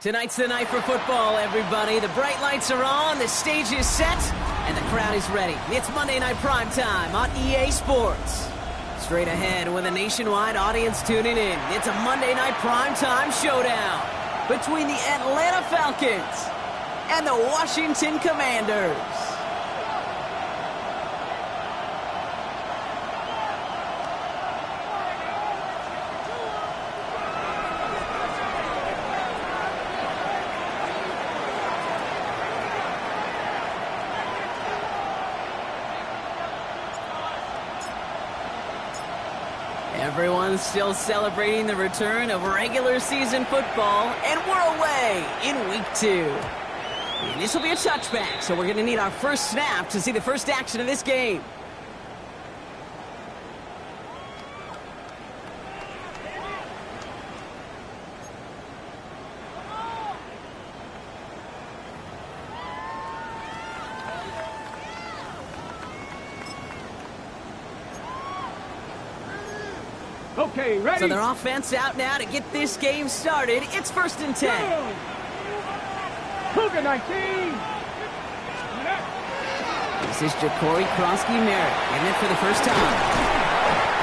Tonight's the night for football, everybody. The bright lights are on, the stage is set, and the crowd is ready. It's Monday Night Primetime on EA Sports. Straight ahead with a nationwide audience tuning in, it's a Monday Night Primetime showdown between the Atlanta Falcons and the Washington Commanders. Everyone's still celebrating the return of regular season football, and we're away in week 2. And this will be a touchback, so we're going to need our first snap to see the first action of this game. Okay, ready? So their offense out now to get this game started. It's 1st and 10. Cougar 19. This is Ja'Cory Krosky-Merritt getting it for the first time.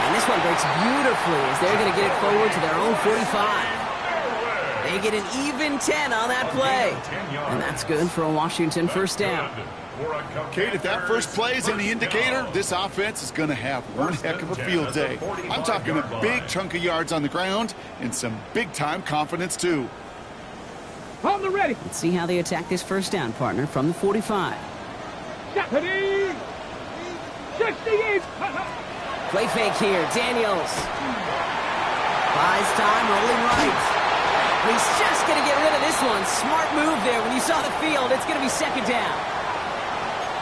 And this one breaks beautifully as they're going to get it forward to their own 45. They get an even 10 on that play. And that's good for a Washington first down. Kate, if that first play is any indicator, this offense is going to have one heck of a field day. I'm talking a big chunk of yards on the ground and some big-time confidence, too. On the ready. Let's see how they attack this first down, partner, from the 45. Deputy. 68. Play fake here, Daniels. Buys time, rolling right. He's just going to get rid of this one. Smart move there. When you saw the field, it's going to be 2nd down.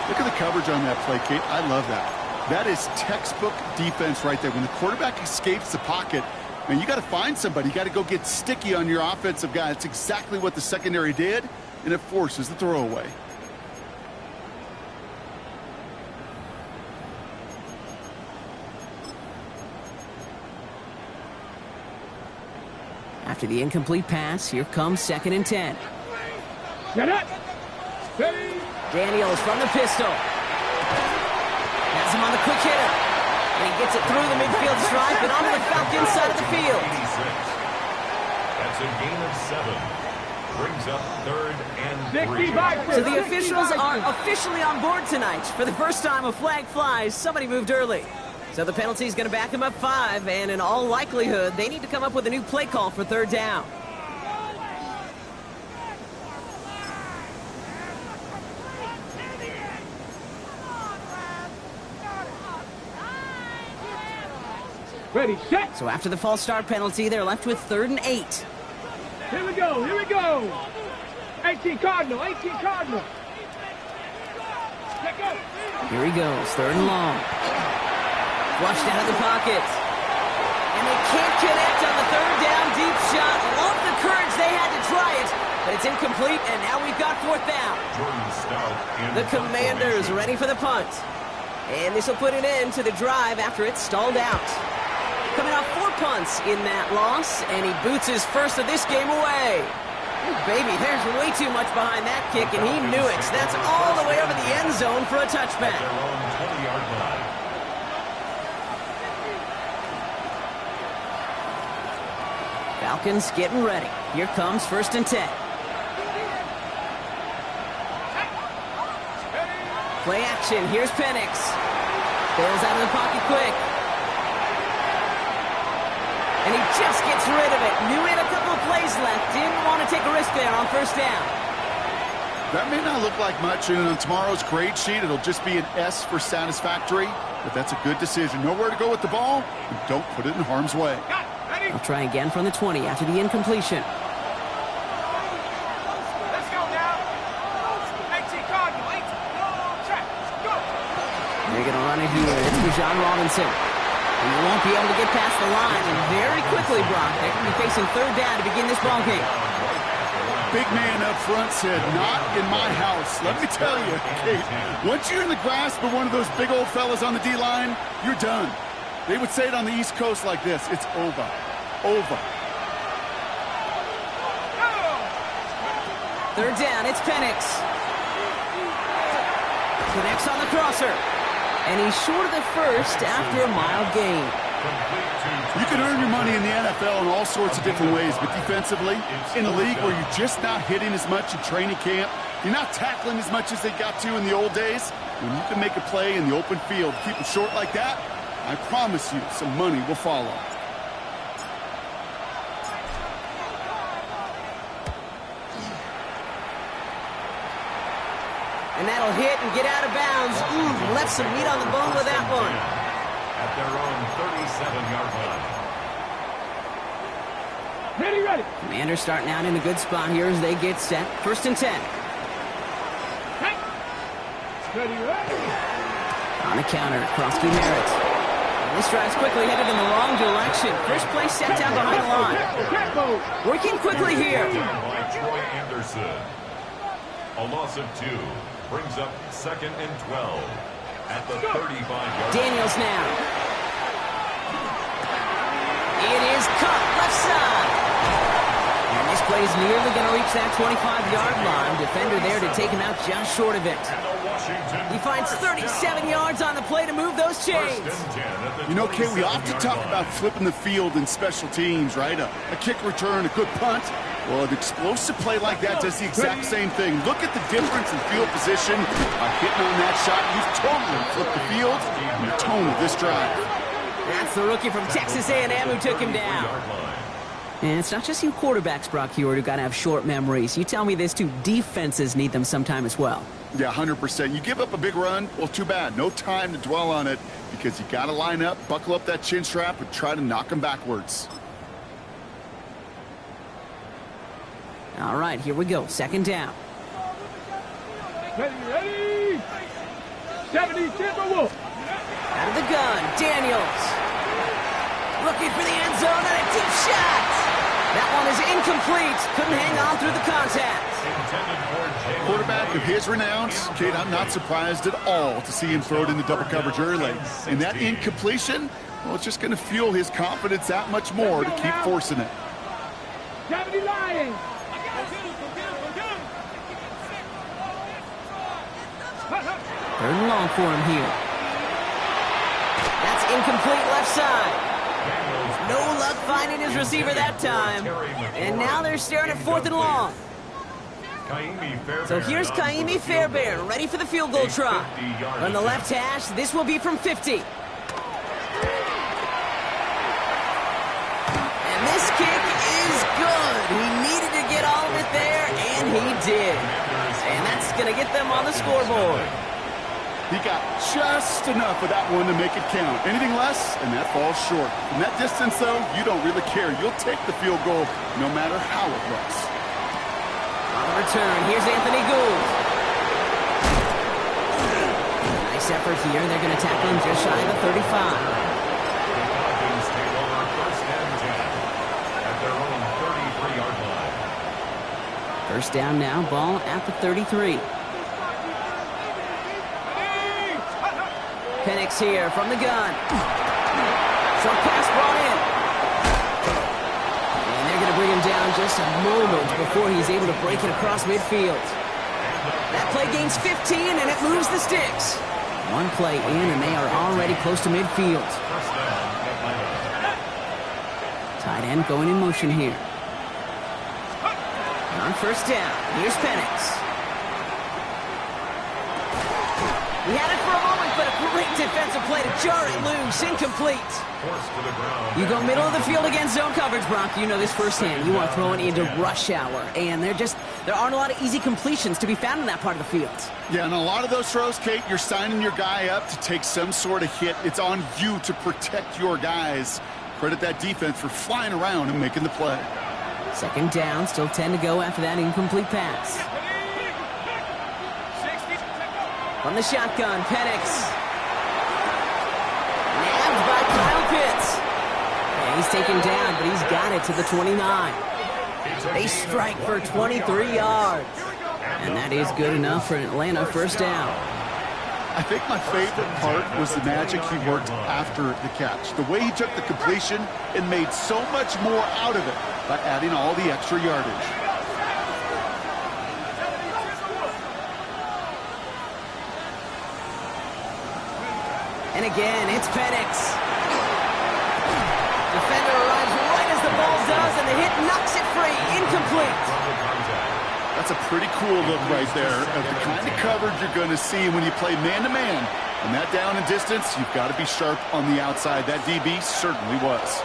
Look at the coverage on that play, Kate. I love that. That is textbook defense right there. When the quarterback escapes the pocket, man, you got to find somebody. You got to go get sticky on your offensive guy. That's exactly what the secondary did, and it forces the throwaway. After the incomplete pass, here comes 2nd and 10. Get it. Ready. Daniels from the pistol. Has him on the quick hitter. And he gets it through the midfield stripe and onto the Falcons side of the field. 86. That's a gain of 7. Brings up 3rd and 3. So the officials are officially on board tonight. For the first time, a flag flies. Somebody moved early. So the penalty is going to back them up 5, and in all likelihood, they need to come up with a new play call for 3rd down. Ready, set. So after the false start penalty, they're left with 3rd and 8. Here we go, here we go. 18 Cardinal, 18 Cardinal. Let go. Here he goes, 3rd and long. Flushed out of the pocket. And they can't connect on the 3rd down deep shot. Love the courage they had to try it, but it's incomplete, and now we've got 4th down. The Commanders ready for the punt. And this will put an end to the drive after it's stalled out. Coming off 4 punts in that loss, and he boots his first of this game away. Ooh, baby, there's way too much behind that kick, and he knew it. That's all the way over the end zone for a touchback. Falcons getting ready. Here comes 1st and 10. Play action. Here's Penix. Bails out of the pocket quick. And he just gets rid of it. Knew he had a couple of plays left. Didn't want to take a risk there on 1st down. That may not look like much, and on tomorrow's grade sheet, it'll just be an S for satisfactory, but that's a good decision. Know where to go with the ball, and don't put it in harm's way. I'll try again from the 20 after the incompletion. Let's go now. 18 Cardinal, 18. Track, go. They're going to run it here. It's Bijan Robinson. And you won't be able to get past the line. And very quickly, Brock, they're going to be facing 3rd down to begin this ball game. Big man up front said, not in my house. Let me tell you, Kate, once you're in the grasp of one of those big old fellas on the D-line, you're done. They would say it on the East Coast like this: it's over. Over. Third down, it's Penix. Connects on the crosser. And he's short of the first after a mild gain. You can earn your money in the NFL in all sorts of different ways, but defensively, in a league where you're just not hitting as much in training camp, you're not tackling as much as they got to in the old days, when you can make a play in the open field, keep it short like that, I promise you some money will follow. And that'll hit and get out of bounds. Ooh, left some meat on the bone with that one. At their own 37-yard line. Ready. Commanders starting out in a good spot here as they get set. 1st and 10. Ready. On a counter, Krosky Merritt. And this drive's quickly headed in the wrong direction. First play set down behind the line. Working quickly here. By Troy Anderson. A loss of 2 brings up 2nd and 12 at the 35-yard. Daniels now. It is cut left side. And this play is nearly going to reach that 25-yard line. Defender there to take him out just short of it. He finds 37 yards on the play to move those chains. You know, Kate, we often talk about flipping the field in special teams, right? A kick return, a good punt. Well, an explosive play like that does the exact same thing. Look at the difference in field position by hitting on that shot. You've totally flipped the field and the tone of this drive. That's the rookie from Texas A&M who took him down. And it's not just you quarterbacks, Brock Hewitt, who got to have short memories. You tell me this too, defenses need them sometime as well. Yeah, 100%. You give up a big run, well, too bad. No time to dwell on it because you got to line up, buckle up that chin strap, and try to knock them backwards. All right, here we go. 2nd down. Ready. 70 Timberwolf. Out of the gun, Daniels. Looking for the end zone and a deep shot. That one is incomplete. Couldn't hang on through the contact. Quarterback of his renown, Kate, I'm not surprised at all to see him throw it into double coverage early. And that incompletion, well, it's just going to fuel his confidence that much more to keep forcing it. 70 Lions. Third and long for him here. That's incomplete left side. No luck finding his receiver that time. And now they're staring at 4th and long. So here's Kaimi Fairbairn, ready for the field goal try. On the left hash, this will be from 50. And this kick is good. He needed to get all of it there, and he did. And that's going to get them on the scoreboard. He got just enough of that one to make it count. Anything less, and that falls short. From that distance, though, you don't really care. You'll take the field goal no matter how it looks. On the return, here's Anthony Gould. Nice effort here. They're going to tackle him just shy of the 35. The Falcons take over 1st and 10 at their own 33-yard line. 1st down now, ball at the 33. Penix here from the gun. Short pass brought in. And they're going to bring him down just a moment before he's able to break it across midfield. That play gains 15, and it moves the sticks. One play in, and they are already close to midfield. Tight end going in motion here. On 1st down, here's Penix. He had it for a moment, but a great defensive play to jar it loose. Incomplete. You go middle of the field against zone coverage, Brock. You know this firsthand. You are throwing into rush hour, and there aren't a lot of easy completions to be found in that part of the field. Yeah, and a lot of those throws, Kate, you're signing your guy up to take some sort of hit. It's on you to protect your guys. Credit that defense for flying around and making the play. 2nd down, still 10 to go after that incomplete pass. From the shotgun, Penix. Nabbed by Kyle Pitts. And he's taken down, but he's got it to the 29. They strike for 23 yards. And that is good enough for Atlanta 1st down. I think my favorite part was the magic he worked after the catch. The way he took the completion and made so much more out of it by adding all the extra yardage. And again, it's Penix. Defender arrives right as the ball does, and the hit knocks it free. Incomplete. That's a pretty cool look right there of the kind of coverage you're going to see when you play man-to-man. And that down and distance, you've got to be sharp on the outside. That DB certainly was.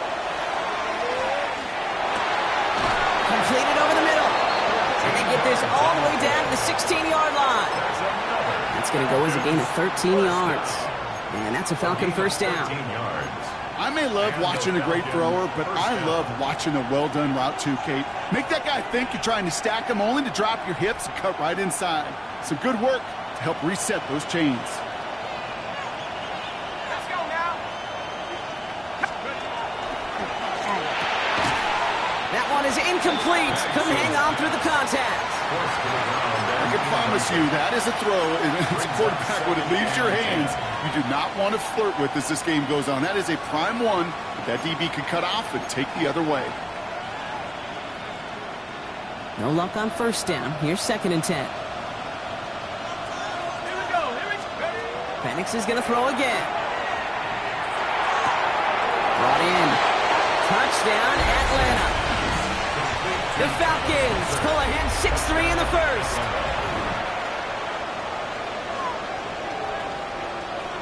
Completed over the middle. And they get this all the way down to the 16-yard line. That's going to go as a gain of 13 yards. And that's a Falcon first down. I may love watching a great thrower, but I love watching a well-done route too, Kate. Make that guy think you're trying to stack him only to drop your hips and cut right inside. Some good work to help reset those chains. Let's go now. That one is incomplete. Couldn't hang on through the contact. I can promise you that is a throw, and it's a quarterback when it leaves your hands. You do not want to flirt with as this game goes on. That is a prime one that DB could cut off and take the other way. No luck on first down. Here's 2nd and 10. Here we go. Penix is going to throw again. Brought in. Touchdown, Atlanta. The Falcons pull ahead 6-3 in the first.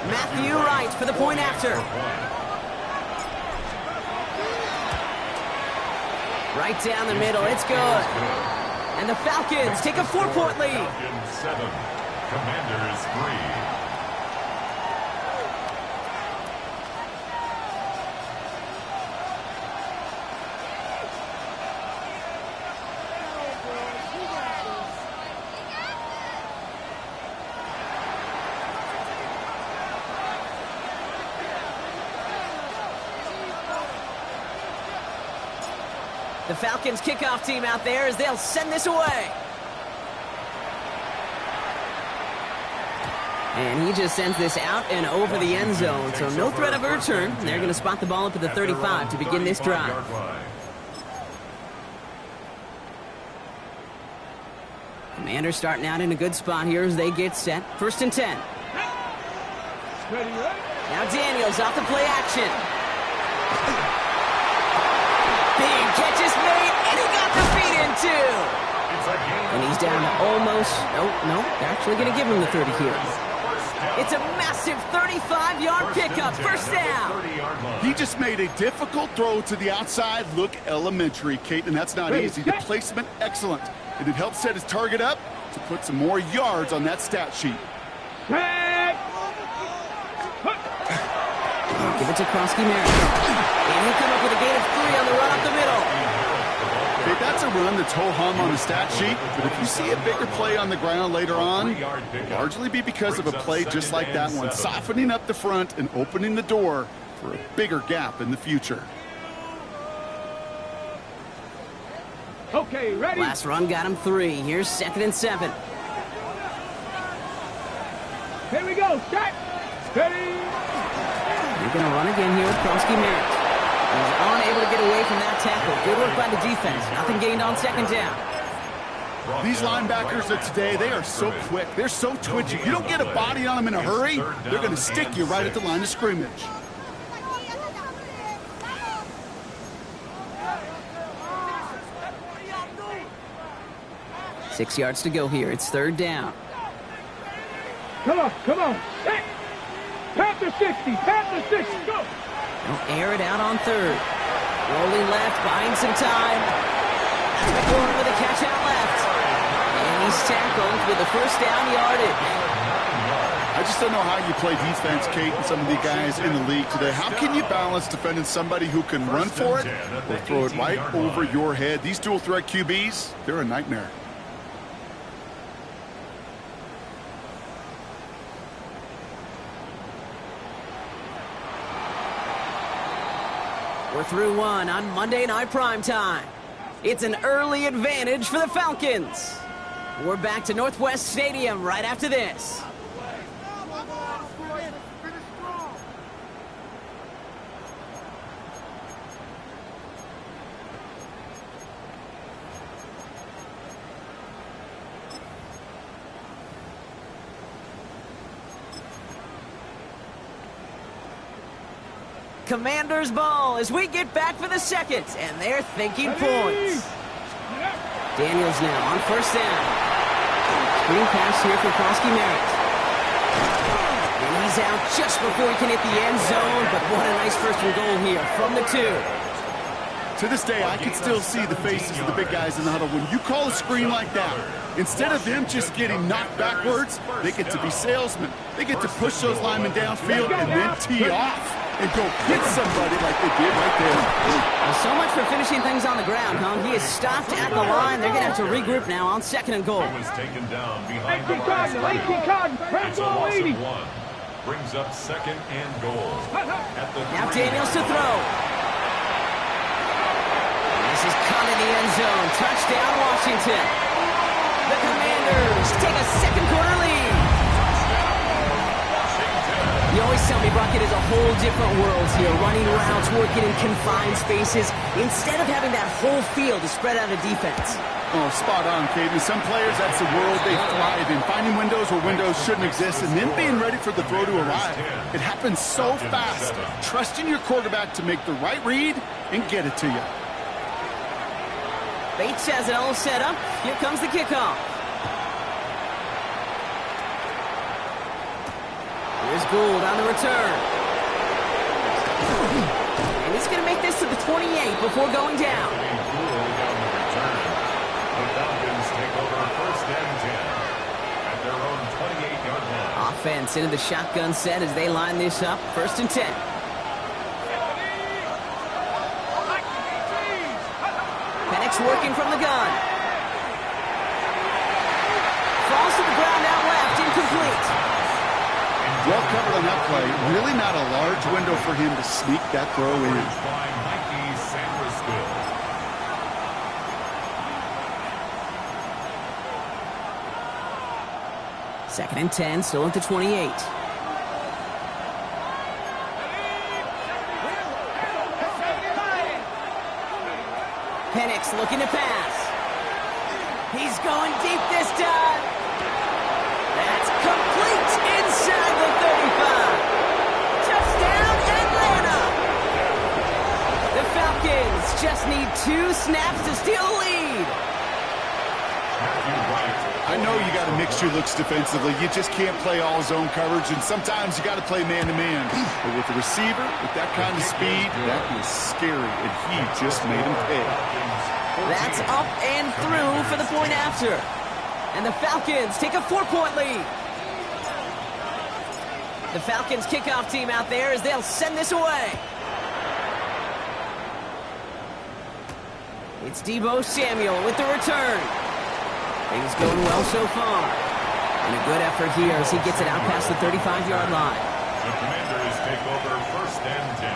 Matthew Wright for the point after. Right down the middle, it's good. And the Falcons take a 4-point lead. Falcons 7, Commanders 3. The Falcons kickoff team out there as they'll send this away. And he just sends this out and over the end zone, so no threat of a return. They're going to spot the ball up at the 35 to begin this drive. Commanders starting out in a good spot here as they get set. 1st and 10. Now Daniels off the play action. Big catch is made, and he got the feet in too. And he's down to almost, no, they're actually going to give him the 30 here. It's a massive 35-yard pickup, first down. He just made a difficult throw to the outside look elementary, Kate, and that's not easy. The placement, excellent. And it helped set his target up to put some more yards on that stat sheet. Give it to Krosky Merritt. And he'll come up with a gain of 3 on the run up the middle. Okay, that's a run that's ho-hum on the stat sheet, but if you see a bigger play on the ground later on, it'll largely be because of a play just like that one, softening up the front and opening the door for a bigger gap in the future. Okay, ready? Last run got him 3. Here's 2nd and 7. Here we go. Start. Ready. They're going to run again here with Krosky Merritt. He's unable to get away from that tackle. Good work by the defense. Nothing gained on 2nd down. These linebackers of today, they are so quick. They're so twitchy. You don't get a body on them in a hurry, they're going to stick you right at the line of scrimmage. Six yards to go here. It's 3rd down. Come on. Hey. Panther 60. Panther 60. Go. They'll air it out on 3rd. Rolling left, buying some time. At the corner with a catch out left. And he's tackled with the first down yardage. I just don't know how you play defense, Kate, and some of the guys in the league today. How can you balance defending somebody who can run for it or throw it right over your head? These dual threat QBs, they're a nightmare. We're through one on Monday Night Primetime. It's an early advantage for the Falcons. We're back to Northwest Stadium right after this. Commanders' ball as we get back for the second, and they're thinking points. Daniels now on first down. Screen pass here for Krosky Merritt. And he's out just before he can hit the end zone, but what a nice first and goal here from the 2. To this day, I can still see the faces of the big guys in the huddle. When you call a screen like that, instead of them just getting knocked backwards, they get to be salesmen. They get to push those linemen downfield and then tee off and go hit somebody like they did right there. Well, so much for finishing things on the ground, huh? He is stopped at the line. They're going to have to regroup now on second and goal. He was taken down behind the line. It's a loss of 1. Brings up second and goal. Now Daniels to throw. This is caught in the end zone. Touchdown, Washington. The Commanders take a second quarter lead. You always tell me, Brock, it is a whole different world here. Running routes, working in confined spaces, instead of having that whole field to spread out a defense. Oh, spot on, Caden. Some players, that's the world they thrive in. Finding windows where windows shouldn't exist and then being ready for the throw to arrive. It happens so fast. Trusting your quarterback to make the right read and get it to you. Bates has it all set up. Here comes the kickoff. Here's Gould on the return. And he's going to make this to the 28 before going down. The Falcons take over first and 10 at their own 28-yard line. Offense into the shotgun set as they line this up. First and 10. Penix working from the gun. Falls to the ground out left, incomplete. Well covered on that play. Really not a large window for him to sneak that throw in. By Mikey Sandersville. Second and 10, still at the 28. Penix looking to pass. He's going deep this time. That's complete inside the 35. Touchdown, Atlanta. The Falcons just need 2 snaps to steal the lead. I know you got to mix your looks defensively. You just can't play all zone coverage, and sometimes you got to play man-to-man. But with the receiver, with that kind of speed, that is scary, and he just made him pay. That's up and through for the point after. And the Falcons take a 4-point lead. The Falcons kickoff team out there as they'll send this away. It's Deebo Samuel with the return. Things going well so far. And a good effort here as he gets it out past the 35-yard line. The Commanders take over first and 10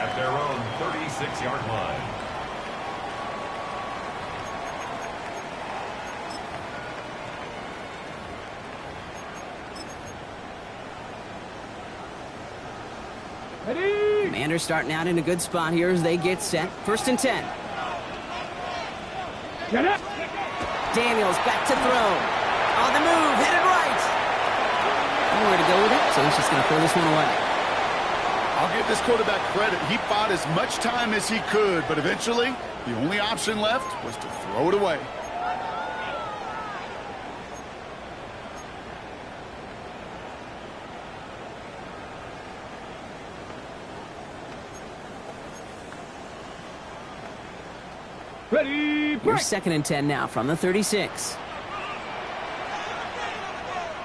at their own 36-yard line. Commanders starting out in a good spot here as they get set. First and 10. Daniels back to throw. On the move, headed right. Nowhere to go with it, so he's just going to throw this one away. I'll give this quarterback credit. He fought as much time as he could, but eventually the only option left was to throw it away. Ready, Here's second and 10 now from the 36.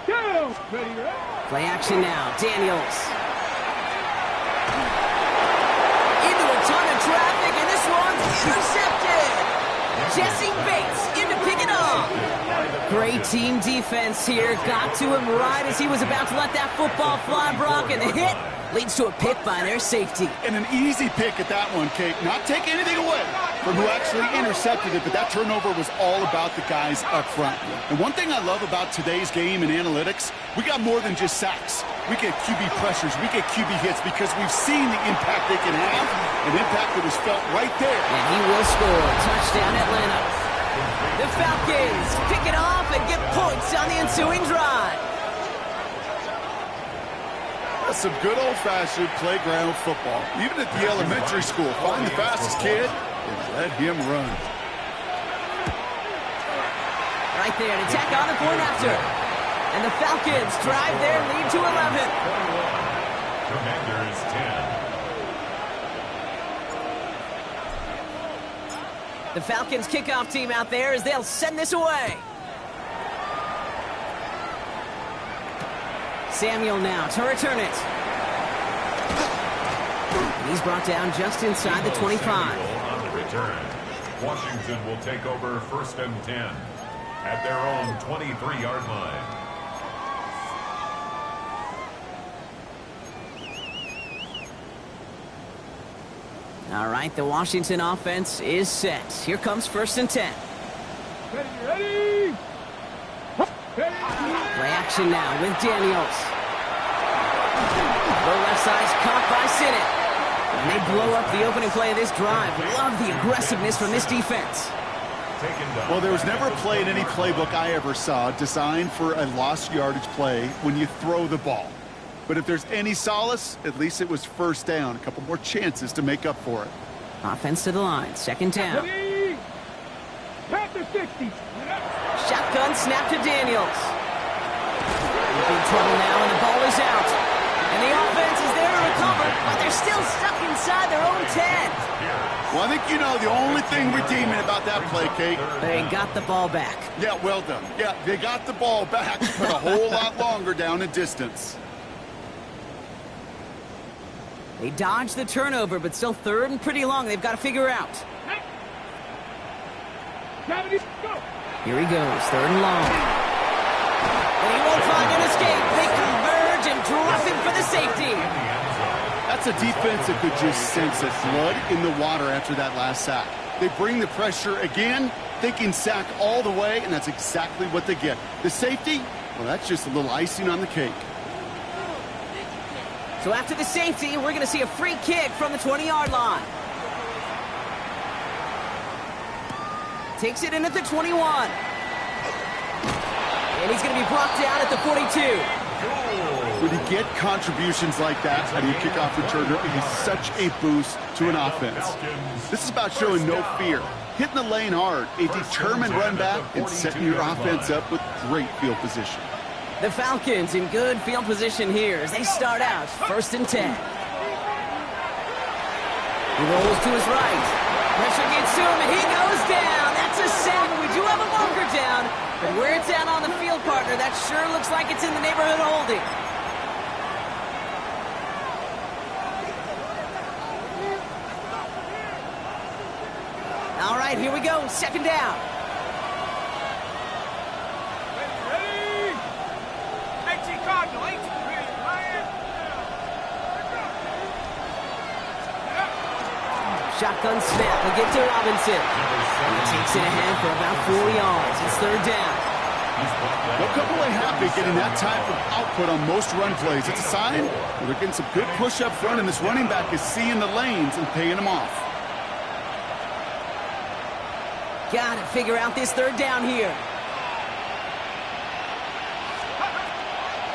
go! Ready, Play action now. Daniels. Into a ton of traffic, and this one's intercepted. Jesse Bates in to pick it off. Great team defense here. Got to him right as he was about to let that football fly, Brock, and the hit leads to a pick by their safety. And an easy pick at that one, Kate. Not take anything away from who actually intercepted it, but that turnover was all about the guys up front. And one thing I love about today's game and analytics, we got more than just sacks. We get QB pressures, we get QB hits because we've seen the impact they can have, an impact that was felt right there. And he will score. Touchdown, Atlanta. The Falcons pick it off and get points on the ensuing drive. Some good old-fashioned playground football. Even at the elementary school, find the fastest kid and let him run. Right there to tack on the point after. And the Falcons drive their lead to 11. Commanders 10. The Falcons kickoff team out there as they'll send this away. Samuel now to return it. And he's brought down just inside the 25. On the return. Washington will take over 1st and 10 at their own 23-yard line. All right, the Washington offense is set. Here comes 1st and 10. Ready! Play action now with Daniels. Low left side's caught by Sinnott. And they blow up the opening play of this drive. Love the aggressiveness from this defense. Well, there was never a play in any playbook I ever saw designed for a lost yardage play when you throw the ball. But if there's any solace, at least it was 1st down. A couple more chances to make up for it. Offense to the line. 2nd down. Ready! Pat the 50. Shotgun snap to Daniels. Big trouble now, and the ball is out. And the offense is there to recover, but they're still stuck inside their own 10. Well, I think you know the only thing redeeming about that play, Kate. They got the ball back. Yeah, well done. Yeah, they got the ball back, but a whole lot longer down in distance. They dodged the turnover, but still 3rd and pretty long. They've got to figure out. Go! Here he goes, 3rd and long. And he won't find an escape. They converge and drop him for the safety. That's a defense that could just sense it. Blood in the water after that last sack. They bring the pressure again, thinking sack all the way, and that's exactly what they get. The safety, well, that's just a little icing on the cake. So after the safety, we're going to see a free kick from the 20-yard line. Takes it in at the 21. And he's going to be brought down at the 42. When you get contributions like that out of your kickoff returner, it is such a boost to an offense. This is about showing no fear, hitting the lane hard, a determined run back, and setting your offense up with great field position. The Falcons in good field position here as they start out 1st and 10. He rolls to his right. Pressure gets to him, and he goes down. That's a sack. We do have a bunker down, but where it's at on the field, partner, that sure looks like it's in the neighborhood of holding. All right, here we go. 2nd down. Ready! 18 Cardinal, 18. Shotgun snap. We'll get to Robinson. He takes it ahead for about 4 yards. It's 3rd down. They'll come away happy getting that type of output on most run plays. It's a sign that they're getting some good push up front, and this running back is seeing the lanes and paying them off. Got to figure out this 3rd down here.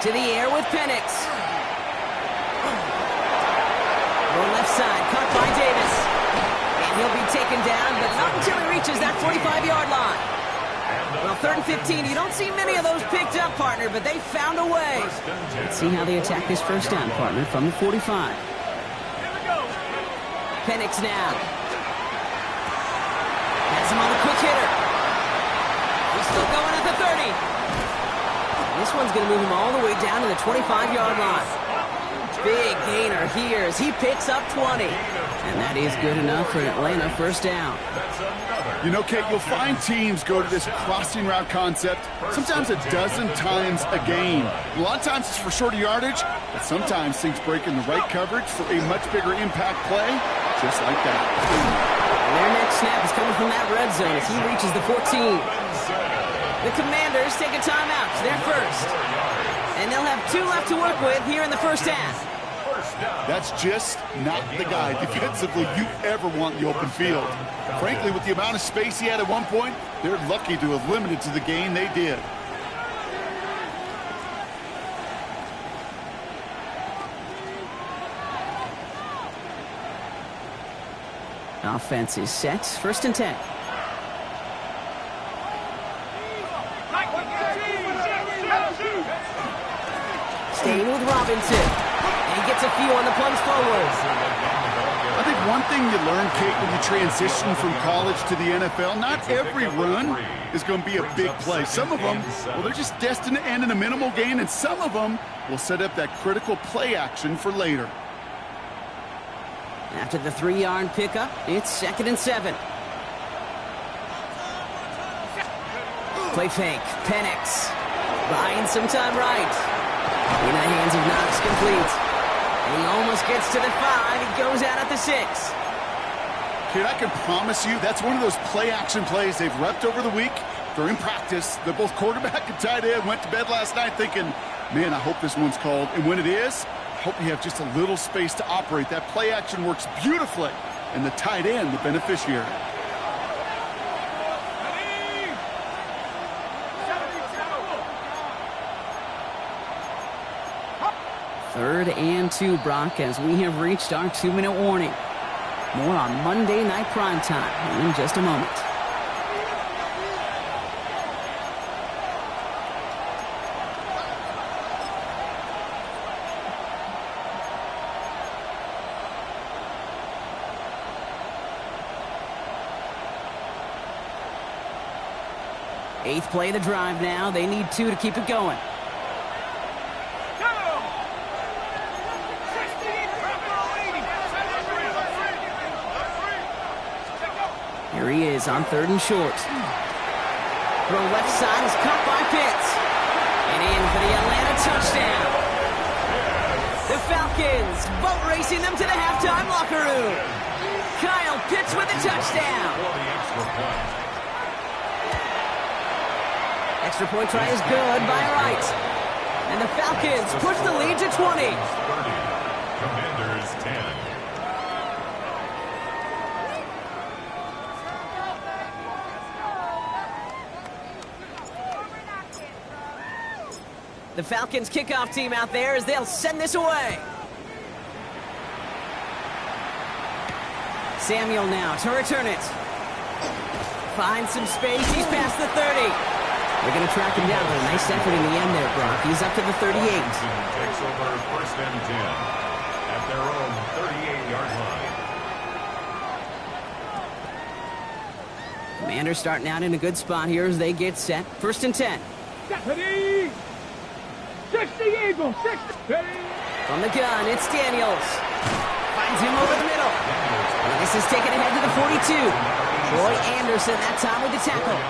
To the air with Penix. Go left side, caught by Davis. And he'll be taken down, but not until he reaches that 45-yard line. Well, 3rd and 15, you don't see many of those picked up, partner, but they found a way. Let's see how they attack this 1st down, partner, from the 45. Here we go. Penix now. Has him on a quick hitter. He's still going at the 30. This one's going to move him all the way down to the 25-yard line. Big gainer here as he picks up 20. And that is good enough for an Atlanta 1st down. You know, Kate, you'll find teams go to this crossing route concept sometimes a dozen times a game. A lot of times it's for shorter yardage, but sometimes things break in the right coverage for a much bigger impact play, just like that. And their next snap is coming from that red zone as he reaches the 14. The Commanders take a timeout. They're 1st. And they'll have 2 left to work with here in the 1st half. That's just not the guy defensively you ever want in the open field. Frankly, with the amount of space he had at one point, they're lucky to have limited to the gain they did. Offense is set. 1st and 10. Staying with Robinson. And he gets a few on the plunge forward. I think one thing you learn, Kate, when you transition from college to the NFL, not every run is going to be a big play. Some of them, well, they're just destined to end in a minimal gain, and some of them will set up that critical play action for later. After the 3-yard pickup, it's 2nd and 7. Play fake. Penix. Buying some time right. In the hands of Knox, complete. And he almost gets to the 5. He goes out at the 6. Kid, I can promise you that's one of those play-action plays they've repped over the week during practice. They're both quarterback and tight end. Went to bed last night thinking, man, I hope this one's called. And when it is, I hope you have just a little space to operate. That play-action works beautifully, and the tight end, the beneficiary. Third and 2, Brock, as we have reached our 2-minute warning. More on Monday Night Primetime in just a moment. Eighth play of the drive now. They need 2 to keep it going. Here he is on 3rd and short. Throw left side is caught by Pitts. And in for the Atlanta touchdown. The Falcons boat racing them to the halftime locker room. Kyle Pitts with a touchdown. Extra point try is good by Wright. And the Falcons push the lead to 20. Commanders 10. The Falcons kickoff team out there as they'll send this away. Samuel now to return it. Finds some space. He's past the 30. They're going to track him down. A nice effort in the end there, Brock. He's up to the 38. Takes over 1st and 10 at their own 38-yard line. Commanders starting out in a good spot here as they get set. 1st and 10. Ready. 60 Eagles. 60. Ready. From the gun, it's Daniels. Finds him over the middle. And this is taken ahead to the 42. Troy Anderson that time with the tackle.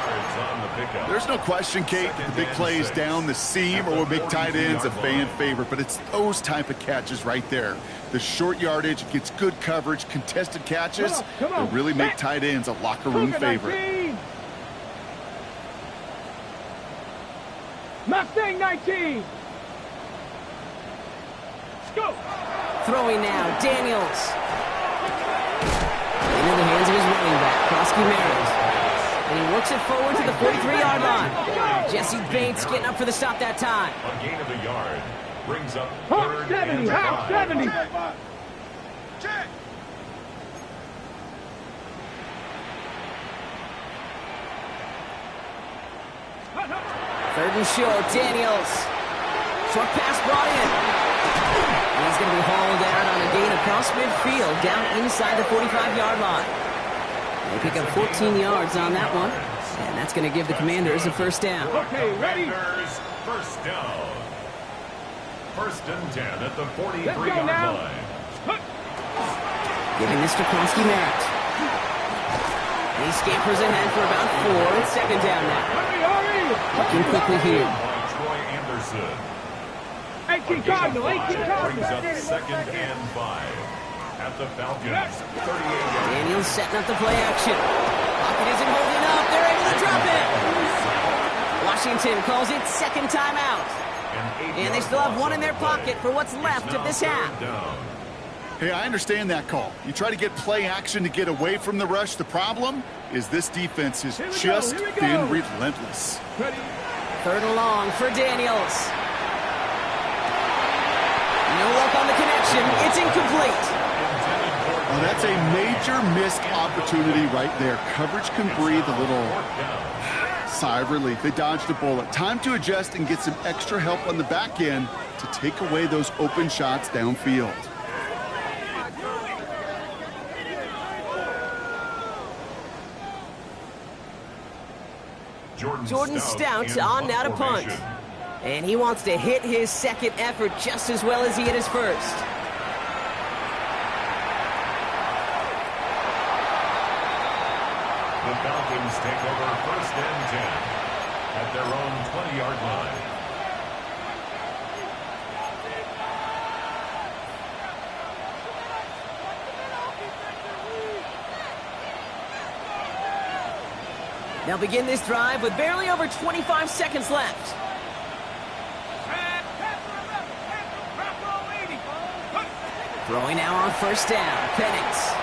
There's no question, Kate, the big plays down the seam or big tight ends a fan favorite, but it's those type of catches right there. The short yardage gets good coverage, contested catches that really make tight ends a locker room favorite. Mustang 19. Let's go. Throwing now, Daniels. Into the hands of his running back, Krosky Merritt. And he works it forward to the 43-yard line. Jesse Bates getting up for the stop that time. A gain of a yard brings up Hawk 70, Hawk 70. Third and short, Daniels. Short pass brought in. And he's going to be hauled out on a gain across midfield, down inside the 45-yard line. They pick up 14 yards on that one, and that's going to give the Commanders a 1st down. Okay, ready. Commanders 1st down. 1st and 10 at the 43-yard line. Giving this to Krosky Merritt. And he scampers ahead for about 4. It's 2nd down now. Looking quickly here. By Troy Anderson. 18 Cardinal, 18 Cardinal. Brings up 2nd and 5 at the Falcons 38-yard. Daniels setting up the play action. Pocket isn't holding up. They're able to drop it. Washington calls it 2nd timeout. And they still have 1 in their pocket for what's left of this half. Hey, I understand that call. You try to get play action to get away from the rush. The problem is this defense has just been relentless. 3rd and long for Daniels. No luck on the connection. It's incomplete. Oh, that's a major missed opportunity right there. Coverage can breathe a little sigh of relief. They dodged a bullet. Time to adjust and get some extra help on the back end to take away those open shots downfield. Jordan Stout on now to punt. And he wants to hit his second effort just as well as he hit his first. The Falcons take over 1st and 10 at their own 20-yard line. They'll begin this drive with barely over 25 seconds left. Throwing now on 1st down. Penix.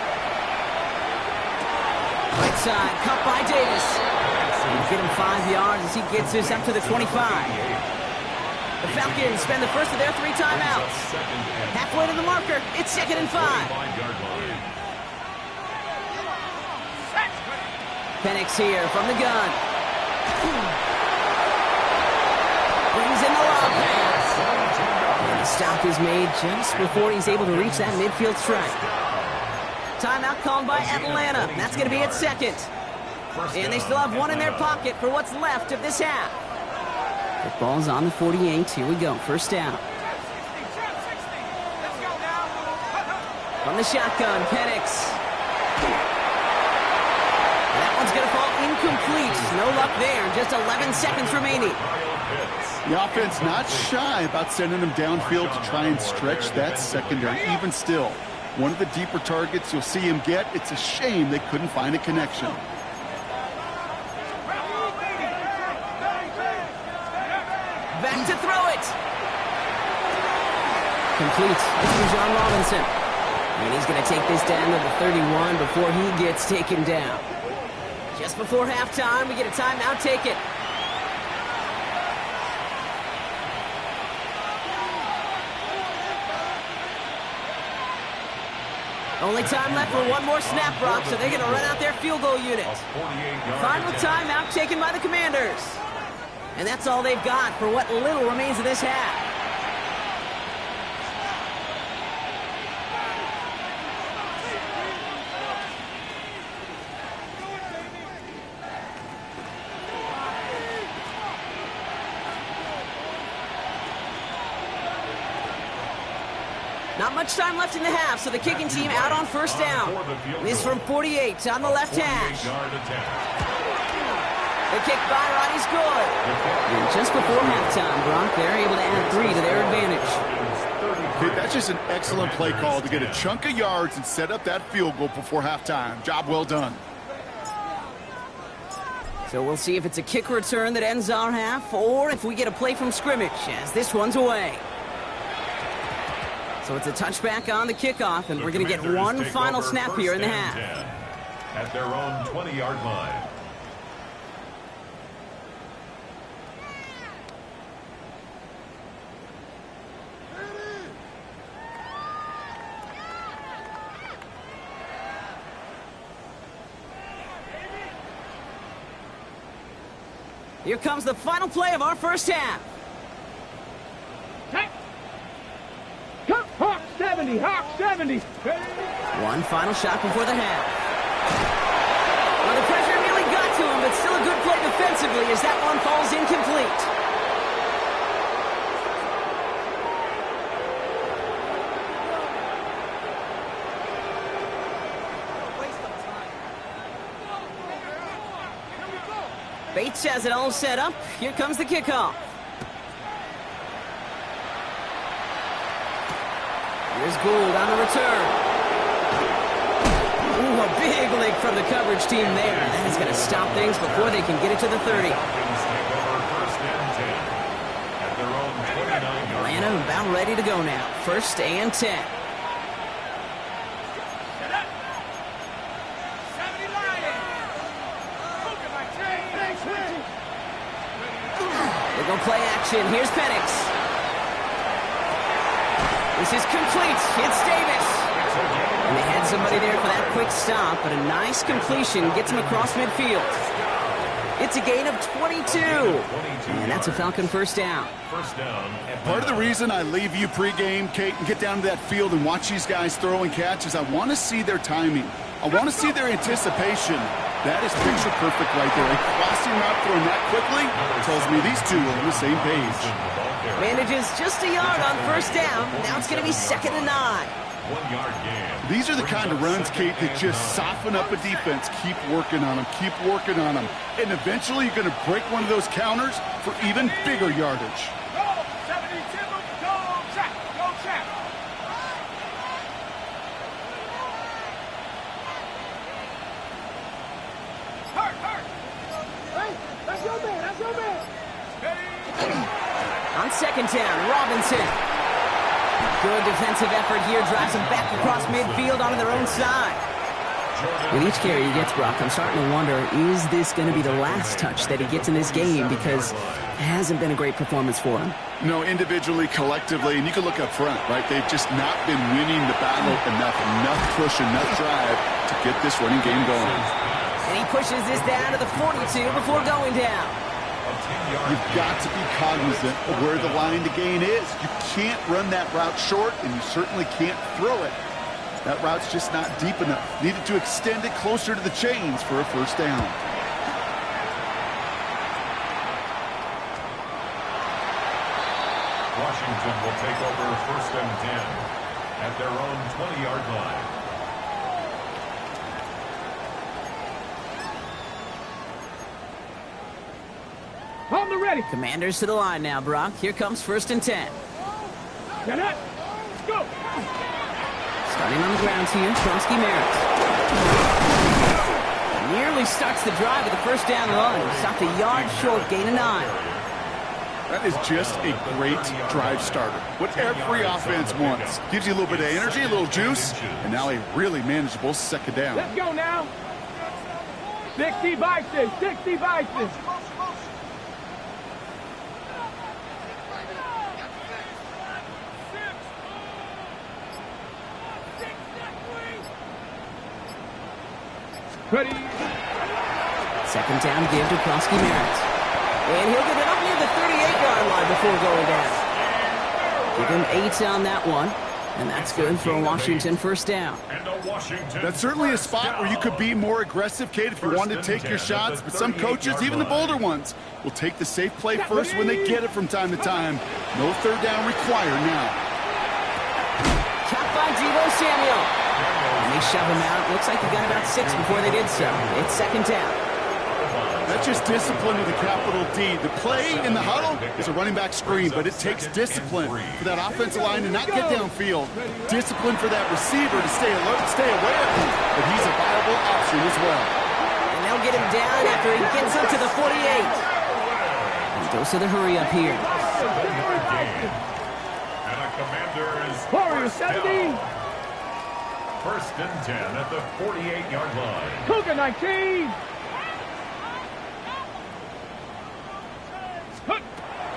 Right side, cut by Davis. He'll get him 5 yards as he gets this up to the 25. The Falcons spend the first of their 3 timeouts. Halfway to the marker, it's 2nd and 5. Penix here from the gun. Brings in the lob. And the stop is made just before he's able to reach that midfield strike. Timeout called by Atlanta. That's going to be at 2nd. And they still have 1 in their pocket for what's left of this half. The ball's on the 48. Here we go. 1st down. From the shotgun, Penix. That one's going to fall incomplete. No luck there. Just 11 seconds remaining. The offense not shy about sending them downfield to try and stretch that secondary. Even still, one of the deeper targets you'll see him get. It's a shame they couldn't find a connection. Back to throw it. Complete. It's from John Robinson. And he's going to take this down to the 31 before he gets taken down. Just before halftime, we get a timeout taken. Only time left for one more snap, Brock, so they're going to run out their field goal unit. Final timeout taken by the Commanders. And that's all they've got for what little remains of this half. Not much time left in the half, so the kicking team out on 1st down. This from 48 on the left hash. The kick by Roddy's good. And just before halftime, Brock, they're able to add 3 to their advantage. Okay, that's just an excellent play call to get a chunk of yards and set up that field goal before halftime. Job well done. So we'll see if it's a kick return that ends our half, or if we get a play from scrimmage, as this one's away. So it's a touchback on the kickoff, and we're going to get one final snap here in the half. At their own 20-yard line. Here comes the final play of our first half. Hawk 70, Hawk 70. One final shot before the half. Well, the pressure really got to him, but still a good play defensively as that one falls incomplete. Bates has it all set up. Here comes the kickoff. Here's Gould on the return. Ooh, a big lick from the coverage team there. That is going to stop things before they can get it to the 30. Atlanta about ready to go now. 1st and 10. They go play action. Here's Penix. This is complete. It's Davis. And they had somebody there for that quick stop, but a nice completion gets him across midfield. It's a gain of 22. And that's a Falcon first down. Part of the reason I leave you pregame, Kate, and get down to that field and watch these guys throw and catch is I want to see their timing. I want to see their anticipation. That is picture perfect right there. A crossing route thrown that quickly tells me these two are on the same page. Manages just a yard on first down. Now it's going to be 2nd and 9. 1 yard gain. These are the kind of runs, Kate, that just soften up a defense. Keep working on them. Keep working on them. And eventually you're going to break one of those counters for even bigger yardage. Go, 72, go, check, go, check. Hurt. Hey, that's your man. On 2nd down, Robinson. Good defensive effort here. Drives them back across midfield onto their own side. With each carry he gets, Brock, I'm starting to wonder, is this going to be the last touch that he gets in this game? Because it hasn't been a great performance for him. No, individually, collectively, and you can look up front, right? They've just not been winning the battle enough push, enough drive to get this running game going. And he pushes this down to the 42 before going down. You've got to be cognizant of where the line to gain is. You can't run that route short, and you certainly can't throw it. That route's just not deep enough. Needed to extend it closer to the chains for a first down. Washington will take over 1st and 10 at their own 20-yard line. Hold the ready. Commanders to the line now, Brock. Here comes 1st and 10. Get it. Let's go. Starting on the ground here, Tronsky Merritt. Nearly starts the drive with a first down run. Stopped a yard short, gain of 9. That is just a great drive starter. What every offense wants. Gives you a little bit of energy, a little juice, and now a really manageable 2nd down. Let's go now. 60 vices. Ready. 2nd down give to Tronsky Merritt. And he'll get it up near the 38-yard line before going down. Give him 8 on that one. And that's good for a Washington first down. That's certainly a spot where you could be more aggressive, Kate, if you wanted to take your shots. But some coaches, even the bolder ones, will take the safe play first when they get it from time to time. No 3rd down required now. Caught by Deebo Samuel. And they shove him out. Looks like he got about 6 before they did so. It's 2nd down. That's just discipline with a capital D. The play in the huddle is a running back screen, but it takes discipline for that offensive line to not get downfield. Discipline for that receiver to stay alert, stay aware, but he's a viable option as well. And they'll get him down after he gets up to the 48. And goes to the hurry up here. And a Commanders Warrior 70. 1st and 10 at the 48-yard line. Cougar 19.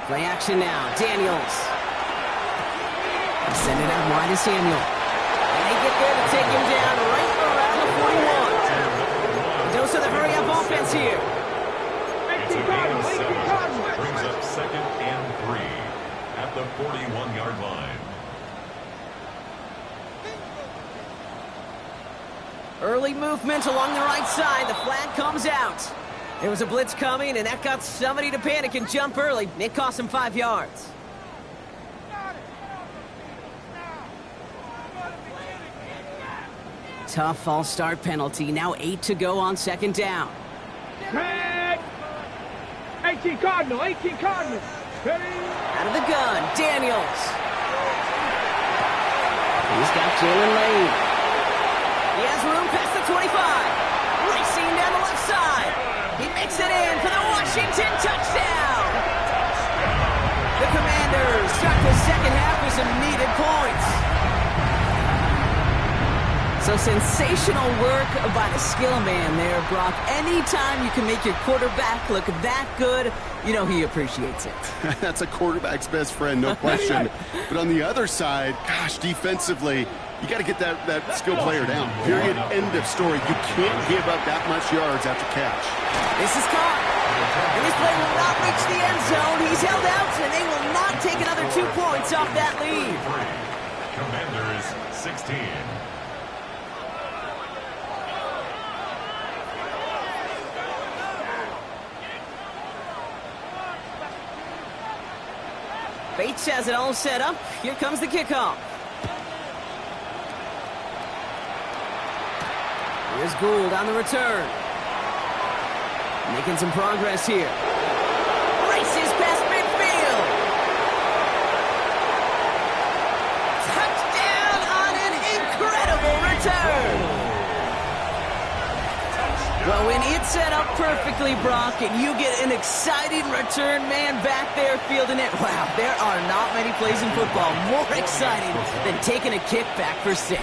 Play action now. Daniels. Send it out wide to Samuel. And they get there to take him down right around the 41. Dose of the hurry-up offense here. It's a gain of 7. Brings up 2nd and 3 at the 41-yard line. Early movement along the right side. The flag comes out. There was a blitz coming, and that got somebody to panic and jump early. It cost him 5 yards. Tough false start penalty. Now 8 to go on 2nd down. 18 Cardinal. Ready? Out of the gun, Daniels. He's got Jalen Lane. He has room past the 25. Racing down the left side. He makes it in for the Washington touchdown. The Commanders start the 2nd half with some needed points. So sensational work by the skill man there, Brock. Anytime you can make your quarterback look that good, you know he appreciates it. That's a quarterback's best friend, no question. But on the other side, gosh, defensively, You got to get that skill player down. Period. End of story. You can't give up that much yards after catch. This is caught. And this play will not reach the end zone. He's held out, and they will not take another 2 points off that lead. Commanders 16. Bates has it all set up. Here comes the kickoff. Here's Gould on the return. Making some progress here. Races past midfield. Touchdown on an incredible return. Well, when it's set up perfectly, Brock, and you get an exciting return man back there fielding it, wow, there are not many plays in football more exciting than taking a kick back for 6.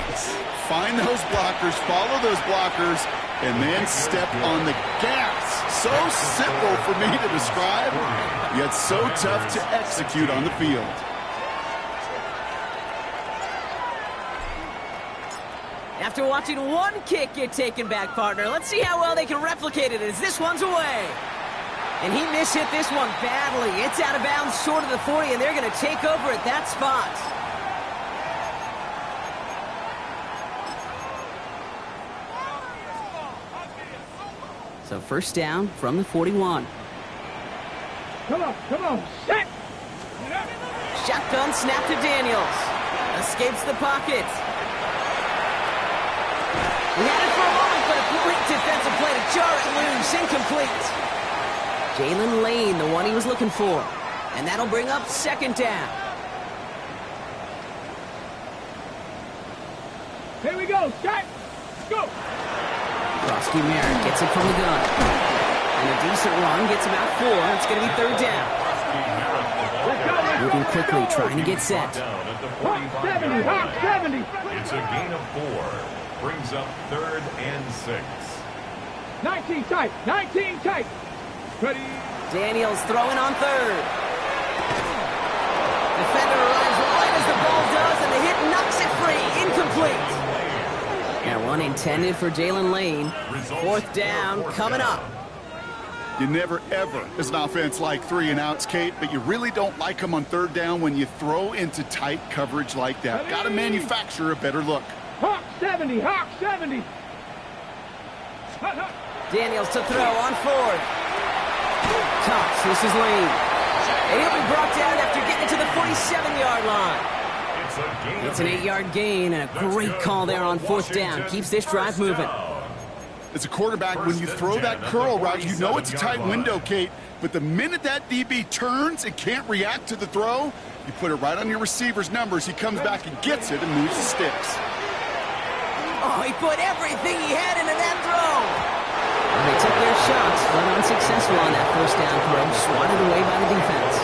Find those blockers, follow those blockers, and then step on the gas. So simple for me to describe, yet so tough to execute on the field. After watching one kick get taken back, partner, let's see how well they can replicate it as this one's away. And he mishit this one badly. It's out of bounds short of the 40, and they're going to take over at that spot. So first down from the 41. Come on, set! Shotgun snap to Daniels. Escapes the pocket. He had it for a moment, but a great defensive play to jar it loose. Incomplete. Jalen Lane, the one he was looking for. And that'll bring up second down. Here we go, set, go! Roski Merritt gets it from the gun. And a decent run gets him out 4. It's going to be third down. Moving quickly, trying to get set. Hawk 70, Hawk 70! It's a gain of 4. Brings up 3rd and 6. 19 tight, 19 tight! Ready? Daniels throwing on third. Defender arrives right as the ball does, and the hit knocks it free. Incomplete. And one intended for Jalen Lane. Fourth down coming up. You never, ever, as an offense, like 3 and outs, Kate, but you really don't like them on third down when you throw into tight coverage like that. Got to manufacture a better look. Hawk 70, Hawk 70! Daniels to throw on fourth. Tops, this is Lane. And he'll be brought down after getting to the 47-yard line. It's an 8-yard gain, and a great call there on fourth down. Keeps this drive moving. As a quarterback, when you throw that curl route, you know it's a tight window, Kate. But the minute that DB turns and can't react to the throw, you put it right on your receiver's numbers. He comes back and gets it and moves the sticks. Oh, he put everything he had into that throw. And they took their shots, but unsuccessful on that first down throw. Swatted away by the defense.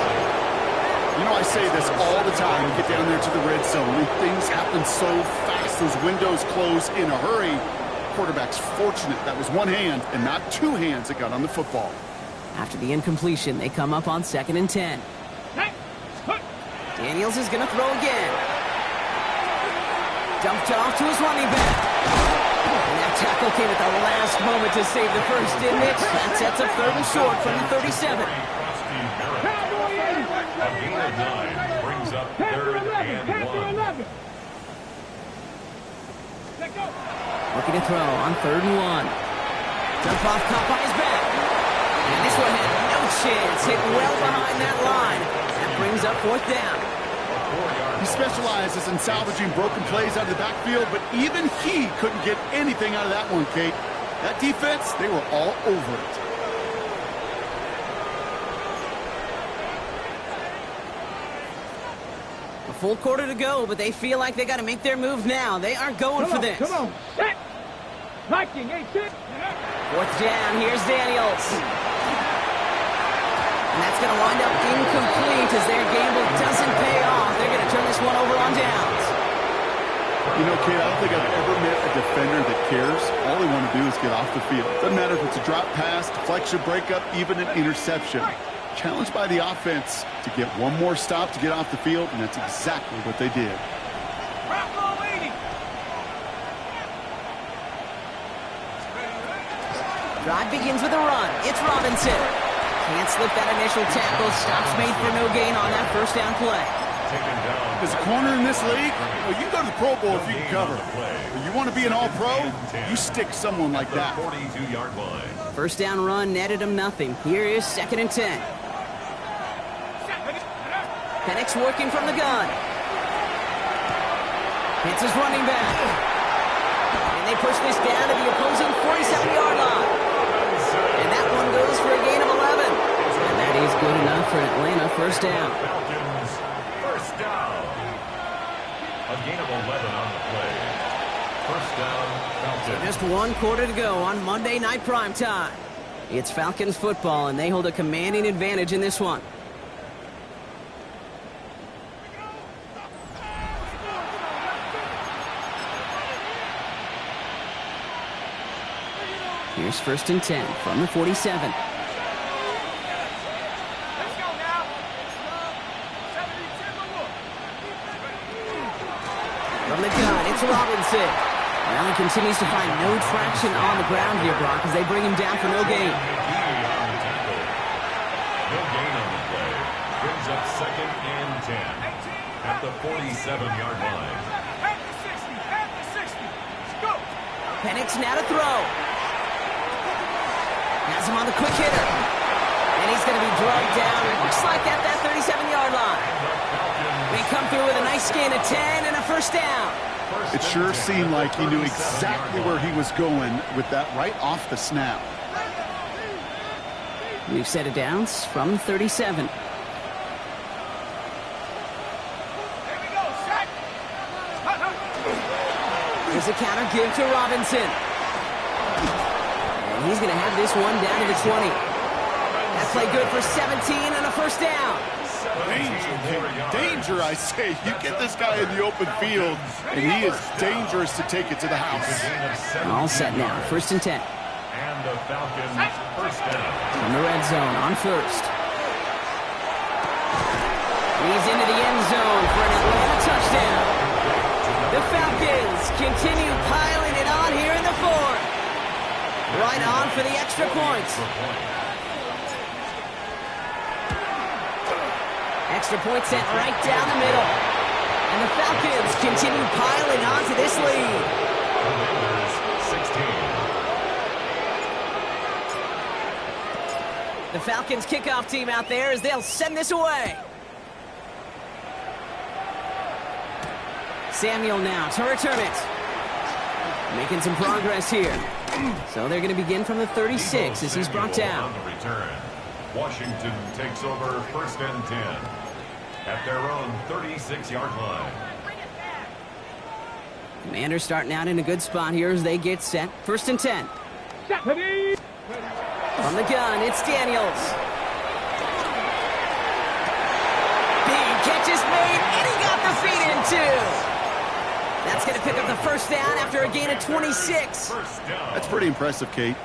You know, I say this all the time. You get down there to the red zone, and things happen so fast. Those windows close in a hurry. Quarterback's fortunate that was one hand and not 2 hands that got on the football. After the incompletion, they come up on 2nd and 10. Daniels is going to throw again. Dumped off to his running back. And that tackle came at the last moment to save the first, didn't it? That sets up 3rd and short from the 37. A gain of 9 brings up 3rd and 1. Looking to throw on 3rd and 1. Dump off, caught by his back. And this one had no chance. Hit well behind that line. That brings up 4th down. He specializes in salvaging broken plays out of the backfield, but even he couldn't get anything out of that one, Kate. That defense, they were all over it. A full quarter to go, but they feel like they got to make their move now. They aren't going for this. Come on, set! Viking, 8-6! 4th down, here's Daniels. And that's going to wind up incomplete as their gamble doesn't pay off. They're going to turn this one over on downs. You know, Kate, I don't think I've ever met a defender that cares. All they want to do is get off the field. Doesn't matter if it's a drop pass, deflection, breakup, even an interception. Challenged by the offense to get one more stop to get off the field, and that's exactly what they did. Drive begins with a run. It's Robinson. Can't slip that initial tackle. Stops made for no gain on that first down play. As a corner in this league, well, you go to the Pro Bowl if you can cover. But you want to be an all-pro, you stick someone like that. 42-yard line. First down run netted him nothing. Here is 2nd and 10. Penix working from the gun. Hits his running back. And they push this down to the opposing 47-yard line. And that one goes for a gain of 11. And that is good enough for Atlanta. First down. Falcons, first down. A gain of 11 on the play. First down, Falcons. Just 1 quarter to go on Monday Night Primetime. It's Falcons football, and they hold a commanding advantage in this one. Here's 1st and 10 from the 47. Let's go now. From the gun, it's Robinson. Well, he continues to find no traction on the ground here, Brock, as they bring him down for no gain. No gain on the play. Brings up 2nd and 10 at the 47-yard line. At the 60. At the 60. Let's go. Penix now to throw. Has him on the quick hitter. And he's going to be drugged down. It looks like at that 37-yard line. They come through with a nice gain of 10 and a first down. It sure seemed like he knew exactly where he was going with that right off the snap. New set of downs from 37. Here we go. Set. Here's a counter give to Robinson. And he's going to have this one down to the 20. That play good for 17 and a first down. Danger, I say. You get this guy in the open field, and he is dangerous to take it to the house. All set now. 1st and 10. And the Falcons first down. From the red zone on 1st. He's into the end zone for an Atlanta touchdown. The Falcons continue piling it on here in the 4th. Right on for the extra points. Extra point sent right down the middle. And the Falcons continue piling on to this lead. 16. The Falcons kickoff team out there as they'll send this away. Samuel now to return it. Making some progress here. So they're going to begin from the 36 as he's brought down. On the return. Washington takes over 1st and 10 at their own 36-yard line. Commanders starting out in a good spot here as they get set. 1st and 10. From the gun, it's Daniels. Big catch is made, and he got the feet in too. That's going to pick up the first down after a gain of 26. That's pretty impressive, Kate.